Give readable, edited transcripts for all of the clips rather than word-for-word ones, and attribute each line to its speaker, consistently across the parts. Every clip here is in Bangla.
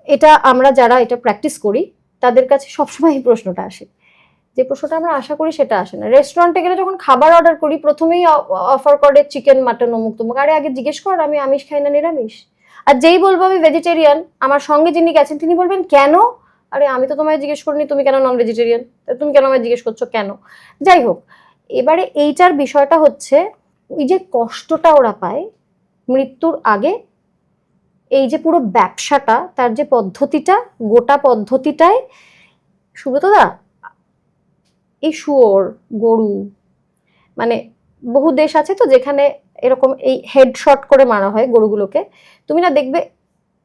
Speaker 1: এটা আমরা যারা এটা প্র্যাকটিস করি তাদের কাছে সবসময় এই প্রশ্নটা আসে, যে প্রশ্নটা আমরা আশা করি সেটা আসে না। রেস্টুরেন্টে গেলে যখন খাবার অর্ডার করি প্রথমেই অফার করে চিকেন, মাটন, অমুক তমুক। আরে আগে জিজ্ঞেস কর আমি আমিষ খাই না নিরামিষ। আর যেই বলবো আমি ভেজিটেরিয়ান, আমার সঙ্গে যিনি গেছেন তিনি বলবেন কেন? আরে আমি তো তোমায় জিজ্ঞেস করিনি তুমি কেন নন ভেজিটেরিয়ান, তুমি কেন আমায় জিজ্ঞেস করছো কেন? যাই হোক, এবারে এইটার বিষয়টা হচ্ছে ওই যে কষ্টটা ওরা পায় মৃত্যুর আগে, এই যে পুরো ব্যবসাটা, তার যে পদ্ধতিটা, গোটা পদ্ধতিটায় সুব্রতদা, এই শুয়োর, গরু, মানে বহু দেশ আছে তো যেখানে এরকম এই হেডশট করে মারা হয় গরুগুলোকে। তুমি না দেখবে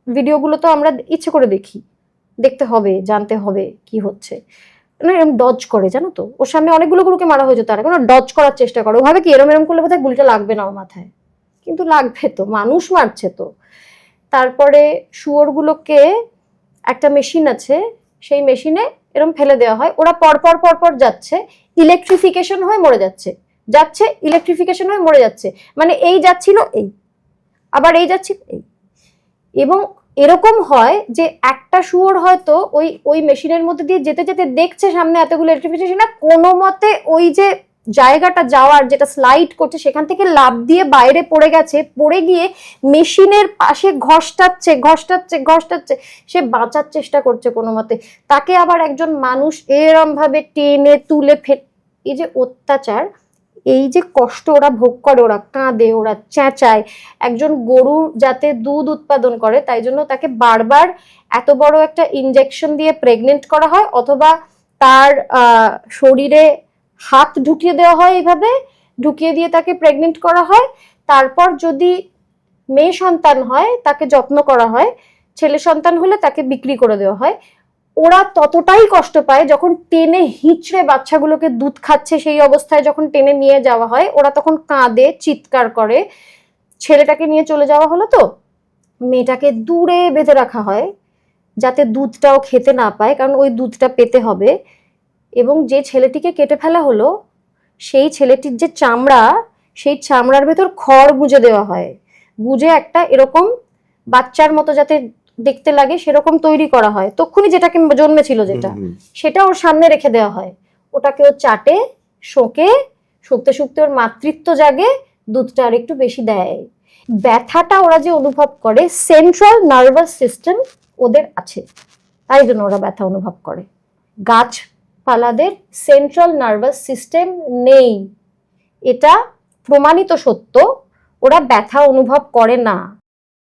Speaker 1: ভিডিওগুলো, তো আমরা ইচ্ছে করে দেখি, দেখতে হবে, জানতে হবে কি হচ্ছে, না এরকম ডজ করে, জানো তো, ওর সামনে অনেকগুলো গরুকে মারা হয়েছে, তারা কোনো ডজ করার চেষ্টা করে, ওভাবে কি এরম এরম করলে বোধহয় গুলিটা লাগবে না ওর মাথায়, কিন্তু লাগবে তো, মানুষ মারছে তো। তারপরে শুয়োরগুলোকে একটা মেশিন আছে, সেই মেশিনে এরম ফেলে দেওয়া হয়, ওরা পরপর পরপর যাচ্ছে, ইলেকট্রিফিকেশন হয়ে মরে যাচ্ছে, যাচ্ছে ইলেকট্রিফিকেশন হয়ে মরে যাচ্ছে, মানে এই যাচ্ছিল এই, আবার এই যাচ্ছিল এই। এবং এরকম হয় যে একটা শুয়োর হয়তো ওই ওই মেশিনের মধ্যে দিয়ে যেতে যেতে দেখছে সামনে এতগুলো ইলেকট্রিফিকেশন, না কোনো মতে ওই যে জায়গাটা যাওয়ার যেটা স্লাইড করছে সেখান থেকে লাফ দিয়ে বাইরে পড়ে গেছে, পড়ে গিয়ে মেশিনের পাশে ঘষ্টাচ্ছে ঘষ্টাচ্ছে ঘষ্টাচ্ছে, সে বাঁচার চেষ্টা করছে কোনো মতে, তাকে আবার একজন মানুষ এরম ভাবে টেনে তুলে এই যে অত্যাচার, এই যে কষ্ট ওরা ভোগ করে, ওরা কাঁদে, ওরা চেঁচায়। একজন গরু যাতে দুধ উৎপাদন করে তাই জন্য তাকে বারবার এত বড় একটা ইনজেকশন দিয়ে প্রেগনেন্ট করা হয়, অথবা তার শরীরে হাত ঢুকিয়ে দেওয়া হয়, এইভাবে ঢুকিয়ে দিয়ে তাকে প্রেগনেন্ট করা হয়। তারপর যদি মেয়ে সন্তান হয় তাকে যত্ন করা হয়, ছেলে সন্তান হলে তাকে বিক্রি করে দেওয়া হয়। ওরা ততটাই কষ্ট পায় যখন টেনে হিঁচড়ে বাচ্চাগুলোকে দুধ খাচ্ছে সেই অবস্থায় যখন টেনে নিয়ে যাওয়া হয়, ওরা তখন কাঁদে, চিৎকার করে। ছেলেটাকে নিয়ে চলে যাওয়া হলো তো মেয়েটাকে দূরে বেঁধে রাখা হয় যাতে দুধটাও খেতে না পায়, কারণ ওই দুধটা পেতে হবে। এবং যে ছেলেটিকে কেটে ফেলা হলো সেই ছেলেটির যে চামড়া, সেই চামড়ার ভেতর খড় গুঁজে দেওয়া হয়, গুঁজে একটা এরকম বাচ্চার মতো যাতে দেখতে লাগে সেরকম তৈরি করা হয়, তক্ষুনি যেটাকে জন্মেছিল যেটা, সেটা ওর সামনে রেখে দেওয়া হয়। ওটাকে ও চাটে, শোকে, শুকতে শুকতে ওর মাতৃত্ব জাগে, দুধটা আর একটু বেশি দেয়। ব্যথাটা ওরা যে অনুভব করে, সেন্ট্রাল নার্ভাস সিস্টেম ওদের আছে, তাই জন্য ওরা ব্যথা অনুভব করে। গাছপালাদের সেন্ট্রাল নার্ভাস সিস্টেম নেই, এটা প্রমাণিত সত্য, ওরা ব্যথা অনুভব করে না।